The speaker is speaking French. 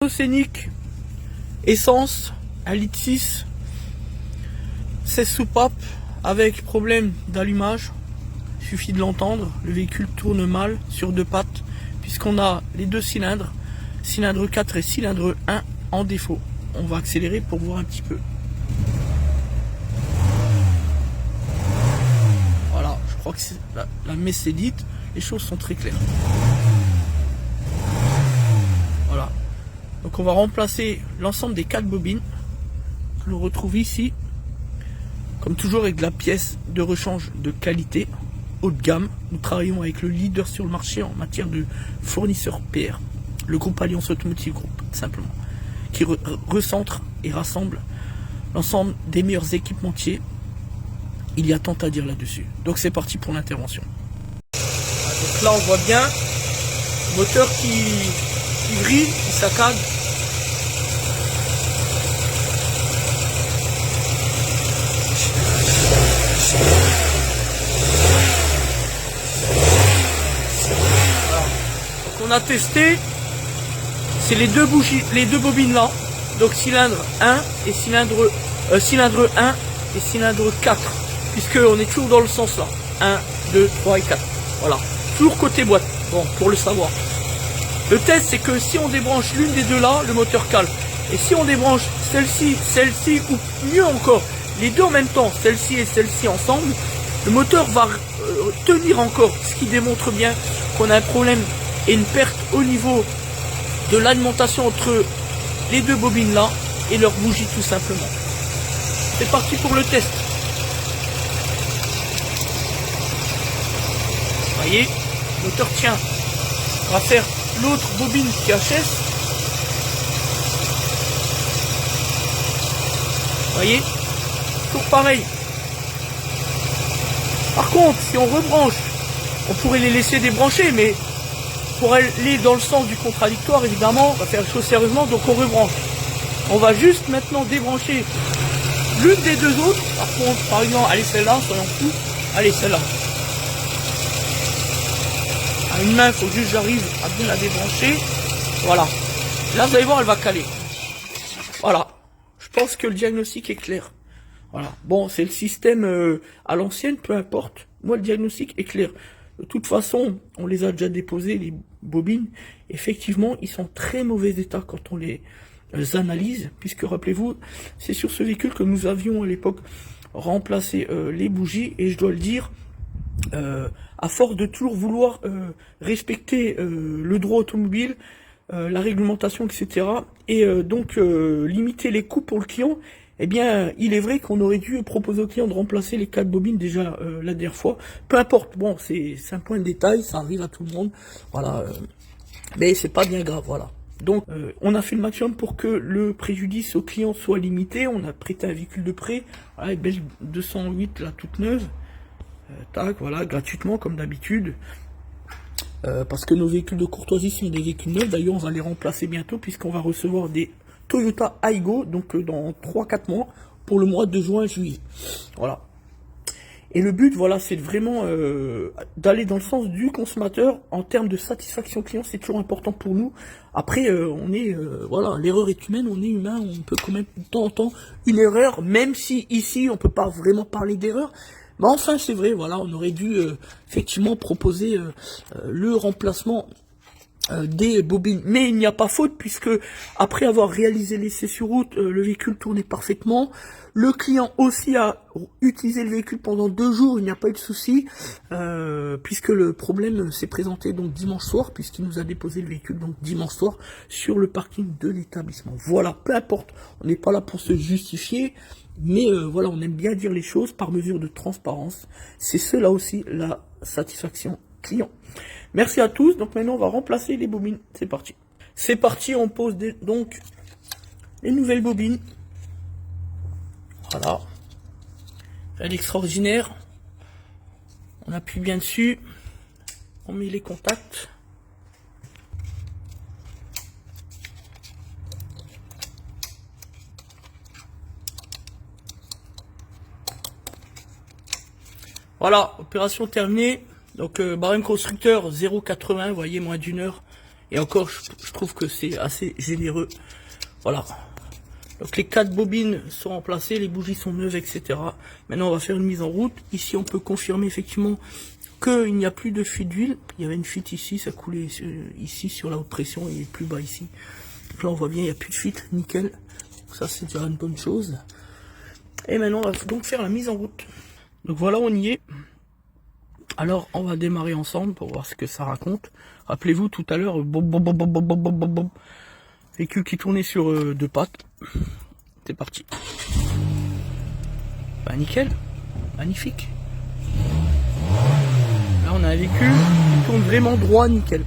Scénic, essence, 1,6 litre, 16 soupapes avec problème d'allumage. Suffit de l'entendre, le véhicule tourne mal sur deux pattes puisqu'on a les deux cylindres, cylindre 4 et cylindre 1 en défaut. On va accélérer pour voir un petit peu. Voilà, je crois que la messe est dite, les choses sont très claires. Voilà, donc on va remplacer l'ensemble des 4 bobines que l'on retrouve ici, comme toujours avec de la pièce de rechange de qualité haut de gamme. Nous travaillons avec le leader sur le marché en matière de fournisseurs PR, le groupe Alliance Automotive Group, simplement, qui recentre et rassemble l'ensemble des meilleurs équipementiers. Il y a tant à dire là-dessus. Donc c'est parti pour l'intervention. Donc là on voit bien le moteur qui vrille, qui saccade. On a testé, c'est les deux bobines là, donc cylindre 1 et cylindre 1 et cylindre 4, puisque on est toujours dans le sens là, 1, 2, 3 et 4, voilà, toujours côté boîte, bon, pour le savoir. Le test c'est que si on débranche l'une des deux là, le moteur cale, et si on débranche celle-ci, ou mieux encore, les deux en même temps, celle-ci et celle-ci ensemble, le moteur va tenir encore, ce qui démontre bien qu'on a un problème et une perte au niveau de l'alimentation entre les deux bobines là et leur bougie tout simplement. C'est parti pour le test. Vous voyez, le moteur tient. On va faire l'autre bobine qui HS. Vous voyez, toujours pareil. Par contre, si on rebranche, on pourrait les laisser débrancher, mais pour aller dans le sens du contradictoire, évidemment, on va faire les choses sérieusement, donc on rebranche. On va juste maintenant débrancher l'une des deux autres. Par contre, par exemple, allez celle-là, soyons fous. Allez celle-là. À une main, il faut juste que j'arrive à bien la débrancher. Voilà. Là, vous allez voir, elle va caler. Voilà. Je pense que le diagnostic est clair. Voilà. Bon, c'est le système à l'ancienne, peu importe. Moi, le diagnostic est clair. De toute façon, on les a déjà déposés, les bobines. Effectivement, ils sont en très mauvais état quand on les analyse, puisque rappelez-vous, c'est sur ce véhicule que nous avions à l'époque remplacé les bougies, et je dois le dire, à force de toujours vouloir respecter le droit automobile, la réglementation, etc., et donc limiter les coûts pour le client, eh bien, il est vrai qu'on aurait dû proposer au client de remplacer les 4 bobines déjà la dernière fois. Peu importe, bon, c'est un point de détail, ça arrive à tout le monde, voilà, mais c'est pas bien grave, voilà. Donc, on a fait le maximum pour que le préjudice au client soit limité. On a prêté un véhicule de prêt, voilà, une belle 208 là, toute neuve, tac, voilà, gratuitement comme d'habitude. Parce que nos véhicules de courtoisie sont des véhicules neufs. D'ailleurs, on va les remplacer bientôt puisqu'on va recevoir des Toyota Aygo, donc dans 3-4 mois, pour le mois de juin-juillet. Voilà. Et le but, voilà, c'est vraiment d'aller dans le sens du consommateur en termes de satisfaction client. C'est toujours important pour nous. Après, on est, voilà, l'erreur est humaine, on est humain, on peut commettre de temps en temps une erreur, même si ici, on peut pas vraiment parler d'erreur. Mais enfin, c'est vrai, voilà, on aurait dû effectivement proposer le remplacement des bobines, mais il n'y a pas faute puisque après avoir réalisé l'essai sur route, le véhicule tournait parfaitement. Le client aussi a utilisé le véhicule pendant 2 jours, il n'y a pas eu de souci, puisque le problème s'est présenté donc dimanche soir, puisqu'il nous a déposé le véhicule donc dimanche soir sur le parking de l'établissement. Voilà, peu importe, on n'est pas là pour se justifier, mais voilà, on aime bien dire les choses par mesure de transparence. C'est cela aussi la satisfaction client. Merci à tous. Donc maintenant on va remplacer les bobines. C'est parti. C'est parti, on pose donc les nouvelles bobines. Voilà. Rien d'extraordinaire. On appuie bien dessus. On met les contacts. Voilà, opération terminée. Donc barème constructeur 0,80, vous voyez, moins d'1 heure. Et encore, je trouve que c'est assez généreux. Voilà. Donc les 4 bobines sont remplacées, les bougies sont neuves, etc. Maintenant on va faire une mise en route. Ici on peut confirmer effectivement qu'il n'y a plus de fuite d'huile. Il y avait une fuite ici, ça coulait ici sur la haute pression, il est plus bas ici. Donc là on voit bien, il n'y a plus de fuite, nickel. Donc ça c'est déjà une bonne chose. Et maintenant on va donc faire la mise en route. Donc voilà, on y est. Alors on va démarrer ensemble pour voir ce que ça raconte. Rappelez-vous tout à l'heure, véhicule qui tournait sur 2 pattes. C'est parti. Bah nickel, magnifique. Là on a un véhicule qui tourne vraiment droit, nickel.